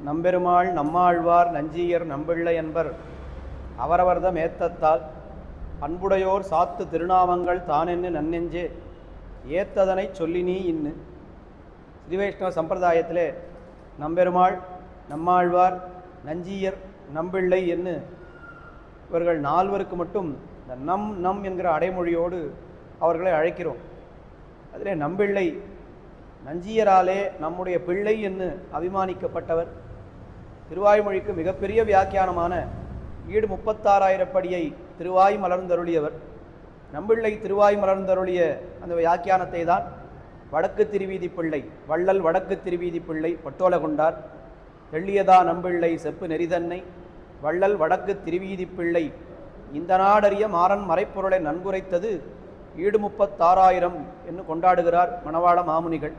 நம்பெருமாள் நம்மாழ்வார் நஞ்சியர் நம்பிள்ளை என்பர் அவரவர்தம் ஏத்தத்தால் அன்புடையோர் சாத்து திருநாமங்கள் தானென்னு நன்னெஞ்சே ஏத்ததனை சொல்லினீ இன்னு. ஸ்ரீவைஷ்ணவ சம்பிரதாயத்திலே நம்பெருமாள் நம்மாழ்வார் நஞ்சியர் நம்பிள்ளை என்று இவர்கள் நால்வருக்கு மட்டும் இந்த நம் என்கிற அடைமொழியோடு அவர்களை அழைக்கிறோம். அதிலே நம்பிள்ளை நஞ்சியராலே நம்முடைய பிள்ளை என்று அபிமானிக்கப்பட்டவர். திருவாய்மொழிக்கு மிகப்பெரிய வியாக்கியானமான 36,000 படியை திருவாய் மலர்ந்தருளியவர். நம்பிள்ளை திருவாய் மலர்ந்தருளிய அந்த வியாக்கியானத்தை தான் வடக்கு திருவீதி பிள்ளை வள்ளல் வடக்கு திருவீதி பிள்ளை பட்டோல கொண்டார். தெள்ளியதா நம்பிள்ளை செப்பு நெறிதன்னை வள்ளல் வடக்கு திருவீதி பிள்ளை இந்த நாடறிய மாறன் மறைப்பொருளை நன்குரைத்தது 36,000 என்று கொண்டாடுகிறார் மணவாள மாமுனிகள்.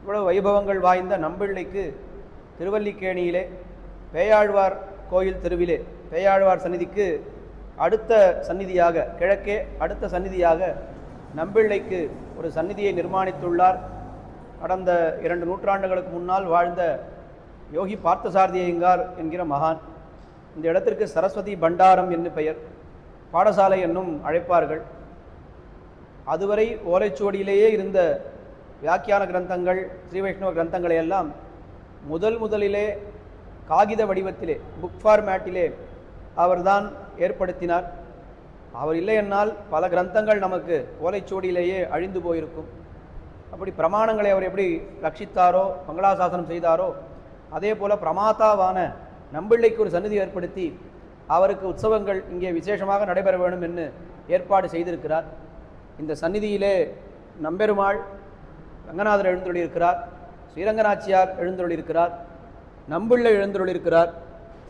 இவ்வளவு வைபவங்கள் வாய்ந்த நம்பிள்ளைக்கு திருவல்லிக்கேணியிலே பேயாழ்வார் கோயில் தெருவிலே பேயாழ்வார் சந்நிதிக்கு அடுத்த சந்நிதியாக கிழக்கே அடுத்த சந்நிதியாக நம்பிள்ளைக்கு ஒரு சந்நிதியை நிர்மாணித்துள்ளார். கடந்த 2 நூற்றாண்டுகளுக்கு முன்னால் வாழ்ந்த யோகி பார்த்தசாரதி ஐயங்கார் என்கிற மகான். இந்த இடத்திற்கு சரஸ்வதி பண்டாரம் என்று பெயர், பாடசாலை என்னும் அழைப்பார்கள். அதுவரை ஓலைச்சுவடியிலேயே இருந்த வியாக்கியான கிரந்தங்கள் ஸ்ரீ வைஷ்ணவ கிரந்தங்களை எல்லாம் முதலிலே காகித வடிவத்திலே புக் ஃபார்மேட்டிலே அவர்தான் ஏற்படுத்தினார். அவர் இல்லை என்னால் பல கிரந்தங்கள் நமக்கு ஓலைச்சுவடியிலேயே அழிந்து போயிருக்கும். அப்படி பிரமாணங்களை அவர் எப்படி ரட்சித்தாரோ மங்களாசாசனம் செய்தாரோ அதே போல் பிரமாதாவான நம்பிள்ளைக்கு ஒரு சந்நிதி ஏற்படுத்தி அவருக்கு உற்சவங்கள் இங்கே விசேஷமாக நடைபெற வேண்டும் என்று ஏற்பாடு செய்திருக்கிறார். இந்த சந்நிதியிலே நம்பெருமாள் ரங்கநாதர் எழுந்தருளியிருக்கிறார், ஸ்ரீரங்கநாச்சியார் எழுந்தருளியிருக்கிறார், நம்பிள்ளை எழுந்தருளியிருக்கிறார்.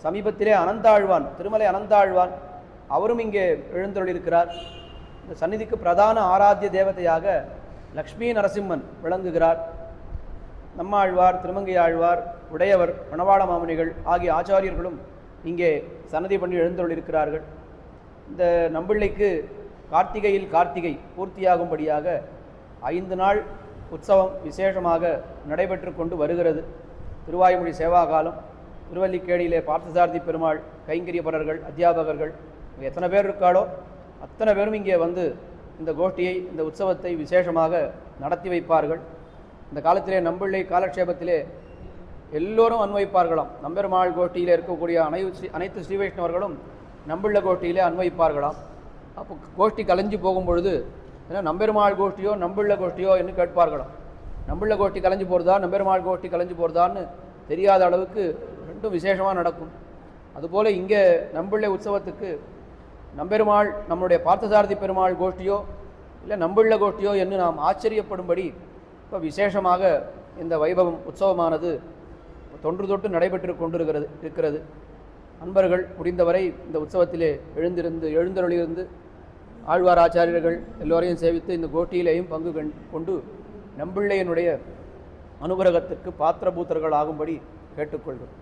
சமீபத்திலே அனந்தாழ்வான் திருமலை அனந்தாழ்வான் அவரும் இங்கே எழுந்தருளியிருக்கிறார். இந்த சந்நிதிக்கு பிரதான ஆராத்திய தேவதையாக லக்ஷ்மி நரசிம்மன் விளங்குகிறார். நம்மாழ்வார் திருமங்கை ஆழ்வார் உடையவர் மணவாள மாமுனிகள் ஆகிய ஆச்சாரியர்களும் இங்கே சன்னதி பண்ணி எழுந்தருளியிருக்கிறார்கள். இந்த நம்பிள்ளைக்கு கார்த்திகையில் கார்த்திகை பூர்த்தியாகும்படியாக 5 நாள் உற்சவம் விசேஷமாக நடைபெற்று கொண்டு வருகிறது. திருவாய்மொழி சேவாகாலம், திருவல்லிக்கேணியிலே பார்த்தசாரதி பெருமாள் கைங்கரியப்பரர்கள் அத்தியாபகர்கள் எத்தனை பேர் இருக்காளோ அத்தனை பேரும் இங்கே வந்து இந்த கோஷ்டியை இந்த உற்சவத்தை விசேஷமாக நடத்தி வைப்பார்கள். இந்த காலத்திலே நம்பிள்ளை காலக்ஷேபத்திலே எல்லோரும் அன்வைப்பார்களாம். நம்பெருமாள் கோஷ்டியிலே இருக்கக்கூடிய அனைத்து ஸ்ரீ வைஷ்ணவர்களும் நம்பிள்ள கோஷ்டியிலே அன்வைப்பார்களாம். அப்போ கோஷ்டி கலைஞ்சு போகும் பொழுது ஏன்னா நம்பெருமாள் கோஷ்டியோ நம்பிள்ள கோஷ்டியோ என்று கேட்பார்களாம். நம்பிள்ள கோஷ்டி கலைஞ்சு போகிறதா நம்பெருமாள் கோஷ்டி கலைஞ்சு போகிறதான்னு தெரியாத அளவுக்கு ரெண்டும் விசேஷமாக நடக்கும். அதுபோல் இங்கே நம்பிள்ளை உற்சவத்துக்கு நம்பெருமாள் நம்முடைய பார்த்தசாரதி பெருமாள் கோஷ்டியோ இல்லை நம்பிள்ள கோஷ்டியோ என்று நாம் ஆச்சரியப்படும்படி இப்போ விசேஷமாக இந்த வைபவம் உற்சவமானது தொன்று தொட்டு நடைபெற்று இருக்கிறது. அன்பர்கள் முடிந்தவரை இந்த உற்சவத்திலே எழுந்தருளியிருந்து ஆழ்வார் ஆச்சாரியர்கள் எல்லோரையும் சேவித்து இந்த கோஷ்டியிலேயும் பங்கு கொண்டு நம்பிள்ளையினுடைய அனுகிரகத்திற்கு பாத்திரபூத்தர்கள் ஆகும்படி கேட்டுக்கொள்கிறோம்.